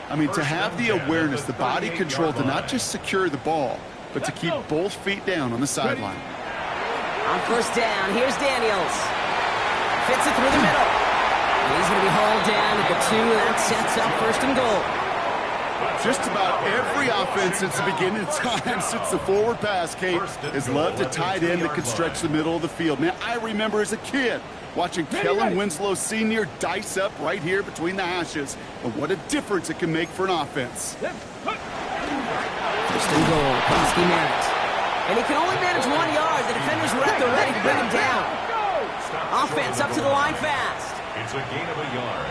I mean, to have the awareness, the body control to not just secure the ball, but to keep both feet down on the sideline. On 1st down, here's Daniels. Fits it through the middle. He's going to be hauled down at the 2. That sets up 1st and goal. Just about every offense since the beginning of time, since the forward pass, Kate, has loved a tight end that could stretch the middle of the field. Man, I remember as a kid watching Kellen Winslow Sr. dice up right here between the hashes. And what a difference it can make for an offense. 1st and goal, Koski Merritt. And he can only manage 1 yard. The defenders were at the ready to bring him down. Offense up to the line fast. It's a gain of a yard.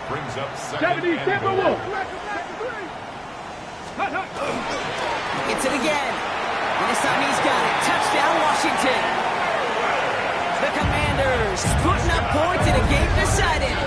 Brings up 2nd and goal. Gets it again. And this time he's got it. Touchdown, Washington. The Commanders putting up points in a game decided.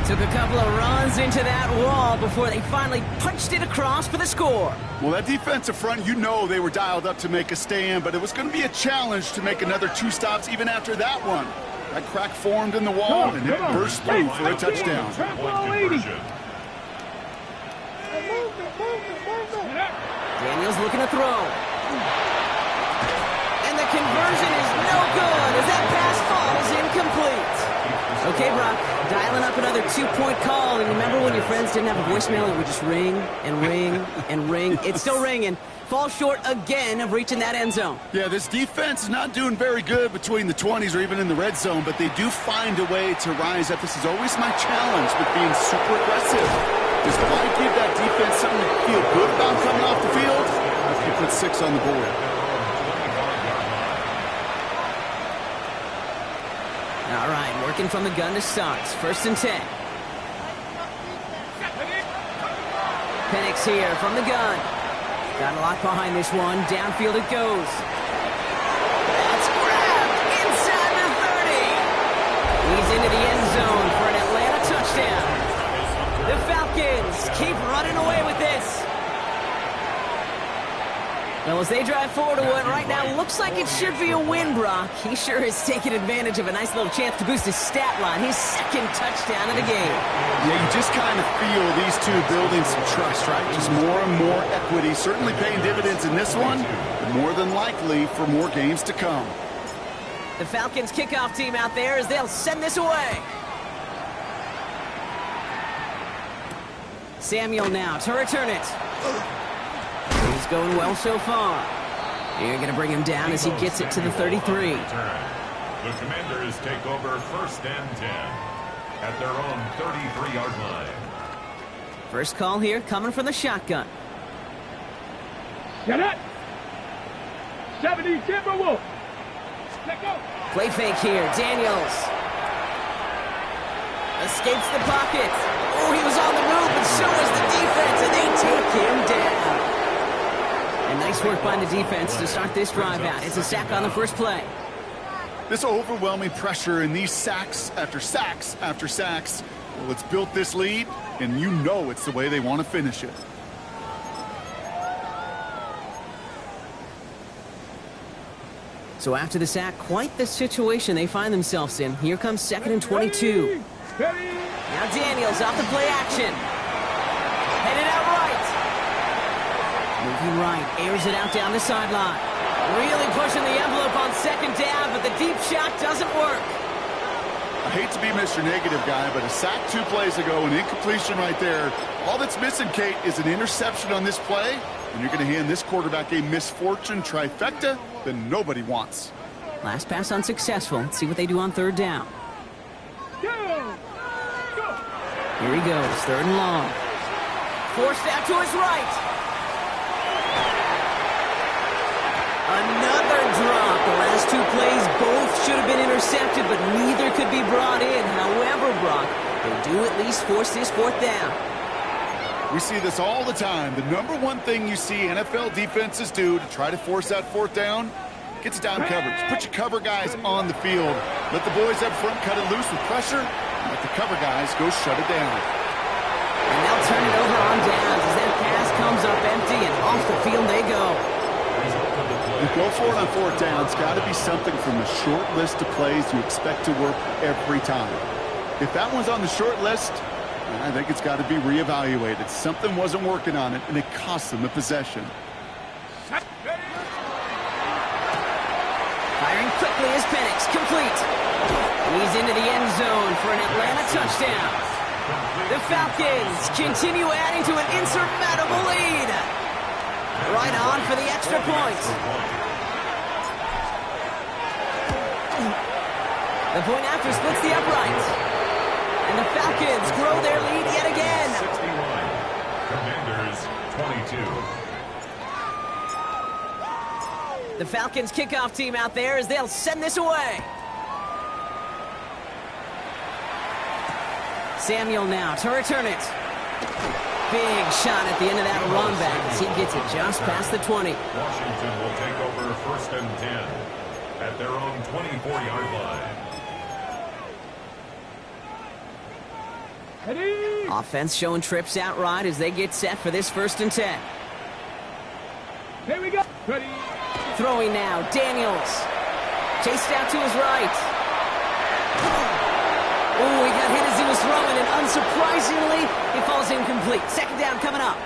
Took a couple of runs into that wall before they finally punched it across for the score. Well, that defensive front, you know they were dialed up to make a stand, but it was going to be a challenge to make another 2 stops even after that one. That crack formed in the wall, and it burst through for a touchdown. Daniels looking to throw. And the conversion is no good as that pass falls incomplete. Okay, Brock, Dialing up another 2-point call, and remember when your friends didn't have a voicemail, it would just ring and ring and ring. It's still ringing. Falls short again of reaching that end zone. Yeah, this defense is not doing very good between the 20s or even in the red zone, but they do find a way to rise up. This is always my challenge with being super aggressive. Is why give that defense something to feel good about coming off the field after you put 6 on the board. All right, working from the gun to start. 1st and 10. Penix here from the gun. Got a lot behind this one. Downfield it goes. That's grabbed inside the 30. He's into the end zone for an Atlanta touchdown. The Falcons keep running away with this. Well, as they drive forward to what right now looks like it should be a win, Brock. He sure is taking advantage of a nice little chance to boost his stat line. His 2nd touchdown of the game. Yeah, you just kind of feel these two building some trust, right? Just more and more equity. Certainly paying dividends in this one, but more than likely for more games to come. The Falcons kickoff team out there as they'll send this away. Samuel now to return it. He's going well so far. You're going to bring him down as he gets it to the 33. The Commanders take over 1st and 10 at their own 33-yard line. First call here coming from the shotgun. Get it! 70 Timberwolves. Let go. Play fake here. Daniels escapes the pocket. Oh, he was on the move, but so was the defense, and they take him down. And nice work by the defense to start this drive out. It's a sack on the first play. This overwhelming pressure and these sacks after sacks after sacks, well, it's built this lead, and you know it's the way they want to finish it. So after the sack, quite the situation they find themselves in. Here comes 2nd and 22. Now Daniels off the play action. Headed out right. Moving right, airs it out down the sideline. Really pushing the envelope on 2nd down, but the deep shot doesn't work. I hate to be Mr. Negative guy, but a sack 2 plays ago, an incompletion right there. All that's missing, Kate, is an interception on this play, and you're going to hand this quarterback a misfortune trifecta that nobody wants. Last pass unsuccessful. Let's see what they do on 3rd down. Here he goes, 3rd and long. Forced out to his right. Another drop. The last 2 plays both should have been intercepted, but neither could be brought in. However, Brock, they do at least force this 4th down. We see this all the time. The number one thing you see NFL defenses do to try to force that 4th down, get to down coverage. Put your cover guys on the field. Let the boys up front cut it loose with pressure. Let the cover guys go shut it down. And they'll turn it over on downs as that pass comes up empty, and off the field they go. And go for it on 4th down. It's got to be something from the short list of plays you expect to work every time. If that one's on the short list, I think it's got to be reevaluated. Something wasn't working on it, and it cost them the possession. Firing quickly is Penix, complete. He's into the end zone for an Atlanta touchdown. The Falcons continue adding to an insurmountable lead. Right on for the extra point. The point after splits the upright. And the Falcons grow their lead yet again. 61. Commanders 22. The Falcons kickoff team out there as they'll send this away. Samuel now to return it. Big shot at the end of that run back as he gets it just past the 20. Washington will take over 1st and 10 at their own 24-yard line. Offense showing trips out right as they get set for this 1st and 10. Here we go. Ready. Throwing now, Daniels. Chased out to his right. Oh, he got hit as he was throwing, and unsurprisingly, he falls incomplete. 2nd down coming up.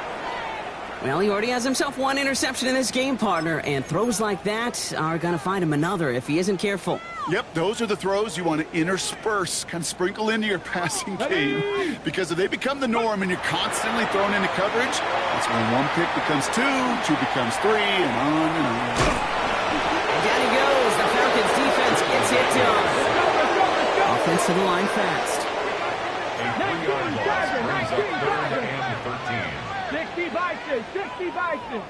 Well, he already has himself one interception in this game, partner, and throws like that are going to find him another if he isn't careful. Yep, those are the throws you want to intersperse, kind of sprinkle into your passing game. Because if they become the norm and you're constantly thrown into coverage, that's when one pick becomes two becomes three, and on and on. And down he goes. The Falcons defense gets it done. Offense to the line fast. A 3-yard loss brings up 3rd and 13. 60 Vikings, 60 Vikings.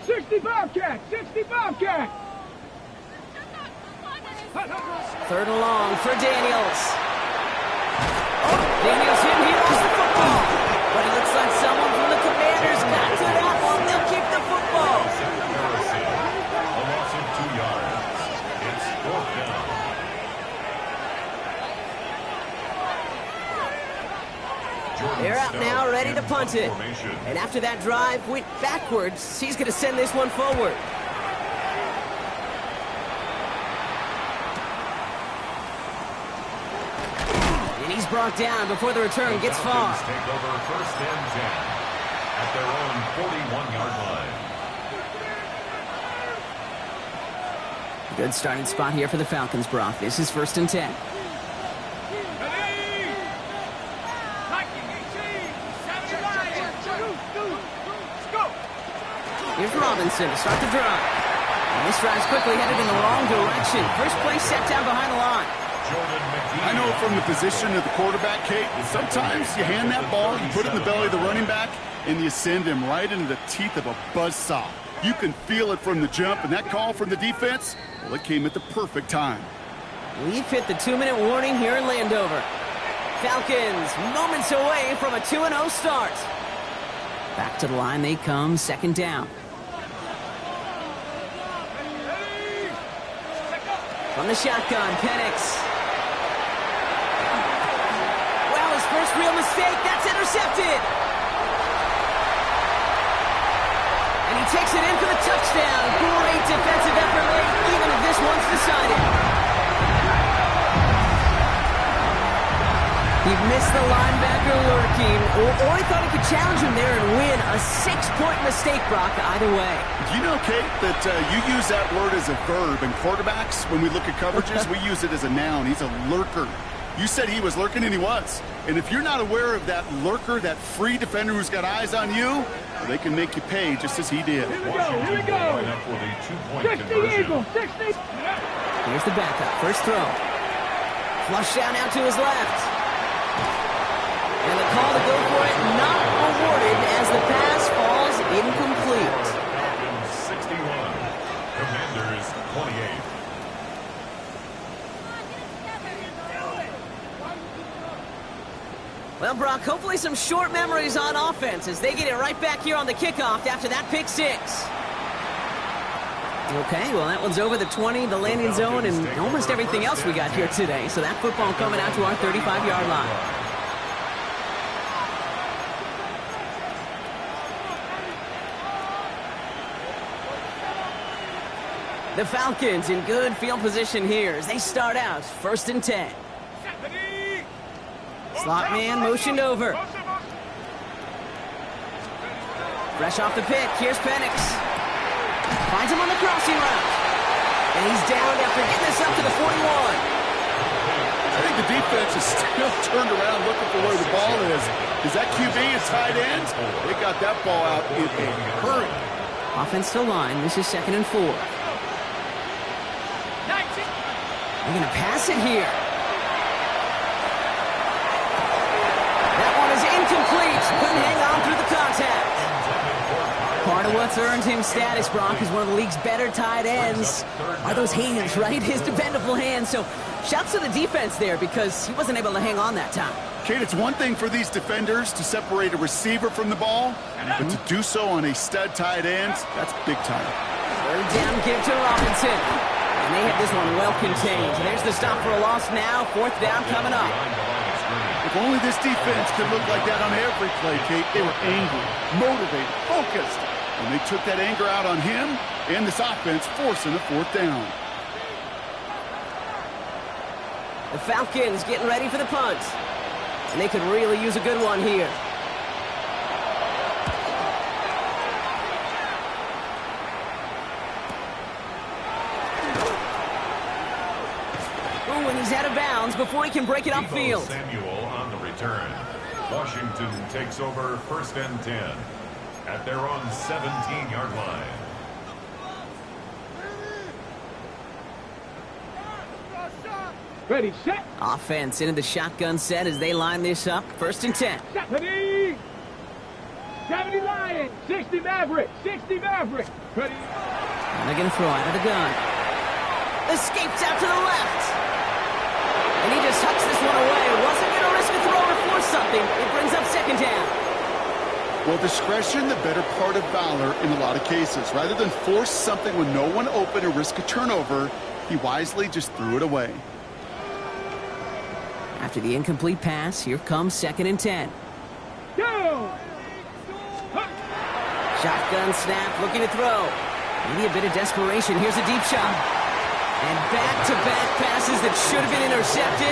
60 Bobcat, 60 Bobcat. 3rd and long for Daniels. Daniels heals the football. But it looks like someone from the Commanders got to that one. They'll keep the football. A loss of 2 yards. It's 4th down. They're out now, ready to punt it. And after that drive went backwards, he's going to send this one forward. And he's brought down before the return gets far. Take over 1st and 10 at their own 41-yard line. Good starting spot here for the Falcons, Brock. This is 1st and 10. Here's Robinson to start the drive. And this drive's quickly headed in the wrong direction. First play set down behind the line. I know from the position of the quarterback, Kate, sometimes you hand that ball, you put it in the belly of the running back, and you send him right into the teeth of a buzzsaw. You can feel it from the jump, and that call from the defense, well, it came at the perfect time. We've hit the 2-minute warning here in Landover. Falcons moments away from a 2-0 start. Back to the line they come, 2nd down. From the shotgun, Penix. Well, his first real mistake, that's intercepted. And he takes it in for the touchdown. Great defensive effort late, even if this one's decided. He missed the linebacker lurking, or he thought he could challenge him there and win. A 6-point mistake, Brock, either way. Do you know, Kate, that you use that word as a verb? And quarterbacks, when we look at coverages, we use it as a noun. He's a lurker. You said he was lurking, and he was. And if you're not aware of that lurker, that free defender who's got eyes on you, well, they can make you pay just as he did. Here we go, here we go. 60 Eagles, 60. Here's the backup, first throw. Flush down out to his left. And the call to go for it not awarded as the pass falls incomplete. Falcons 61, Commanders 28. Well, Brock, hopefully some short memories on offense as they get it right back here on the kickoff after that pick 6. Okay, well, that one's over the 20, the landing zone, and almost everything else we got here today. So that football coming out to our 35-yard line. The Falcons in good field position here as they start out 1st and 10. Slot man motioned over. Fresh off the pick, here's Penix. Finds him on the crossing route. And he's down after getting this up to the 41. I think the defense is still turned around looking for where the ball is. Is that QB a tight end? They got that ball out in a hurry. Offense to line, this is 2nd and 4. They're going to pass it here. That one is incomplete. Couldn't hang on through the contact. Part of what's earned him status, Brock, is one of the league's better tight ends. Are those hands, right? His dependable hands. So shouts to the defense there because he wasn't able to hang on that time. Kate, it's one thing for these defenders to separate a receiver from the ball, but to do so on a stud tight end, that's big time. 3rd down, give to Robinson. And they have this one well contained. There's the stop for a loss now. 4th down coming up. If only this defense could look like that on every play, Kate. They were angry, motivated, focused. And they took that anger out on him and this offense, forcing a 4th down. The Falcons getting ready for the punt. And they could really use a good one here. Oh, and he's out of bounds before he can break it upfield. Samuel on the return. Washington takes over 1st and 10 at their own 17-yard line. Ready, set. Offense into the shotgun set as they line this up. 1st and 10. Ready. 70 Lions, 60 Maverick, 60 Maverick. Ready. And they're going to throw out of the gun. Escapes out to the left. And he just hucks this one away. Wasn't going to risk a throw or force something. It brings up 2nd down. Well, discretion, the better part of valor in a lot of cases. Rather than force something with no one open or risk a turnover, he wisely just threw it away. After the incomplete pass, here comes 2nd and 10. Go. Shotgun snap, looking to throw. Maybe a bit of desperation. Here's a deep shot. And back-to-back passes that should have been intercepted.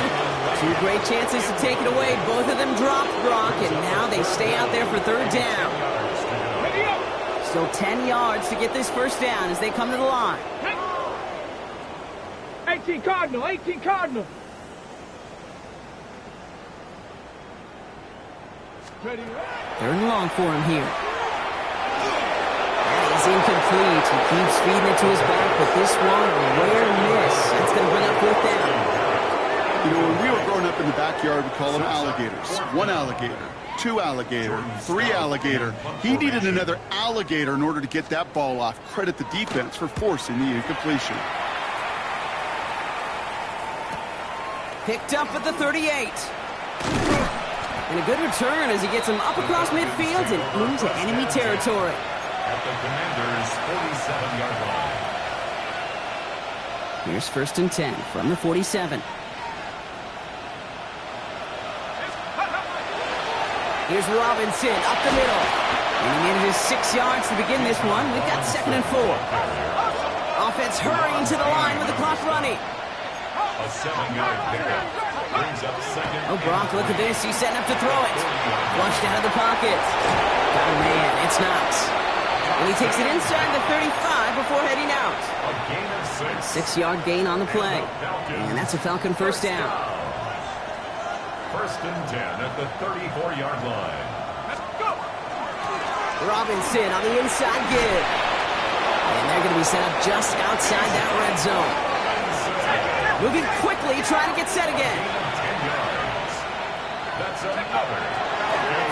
2 great chances to take it away. Both of them dropped, Brock, and now they stay out there for 3rd down. Still 10 yards to get this 1st down as they come to the line. 18 Cardinal, 18 Cardinal. Ready. 3rd and long for him here. That is incomplete. He keeps feeding it to his back, but this one, a rare miss. That's going to bring up 4th down. You know, when we were growing up in the backyard, we call them alligators. 1 alligator, 2 alligator, 3 alligator. He needed another alligator in order to get that ball off. Credit the defense for forcing the incompletion. Picked up at the 38. And a good return as he gets him up across midfield and into enemy territory. At the Commanders' 47-yard line. Here's 1st and 10 from the 47. Here's Robinson up the middle. And he needed his 6 yards to begin this one. We've got 2nd and 4. Offense hurrying to the line with the clock running. A 7-yard pickup brings up 2nd. Oh, Brock, look at this. He's setting up to throw it. Flushed out of the pocket. Oh, man, it's Knox. And he takes it inside the 35 before heading out. A gain of 6. 6-yard gain on the play. And that's a Falcon 1st down. 1st and 10 at the 34-yard line. Let's go. Robinson on the inside give. And they're going to be set up just outside that red zone. Moving quickly, trying to get set again. 10 yards. That's another.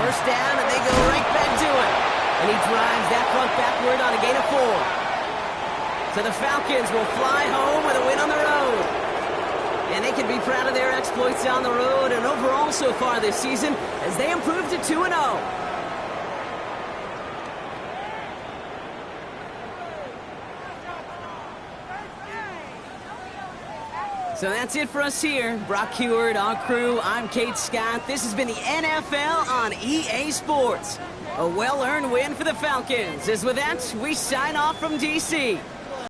1st down, and they go right back to it. And he drives that front backward on a gain of 4. So the Falcons will fly home with a win on the road. And they can be proud of their exploits on the road and overall so far this season as they improve to 2-0. So that's it for us here. Brock Heward, our crew, I'm Kate Scott. This has been the NFL on EA Sports. A well-earned win for the Falcons. As with that, we sign off from D.C.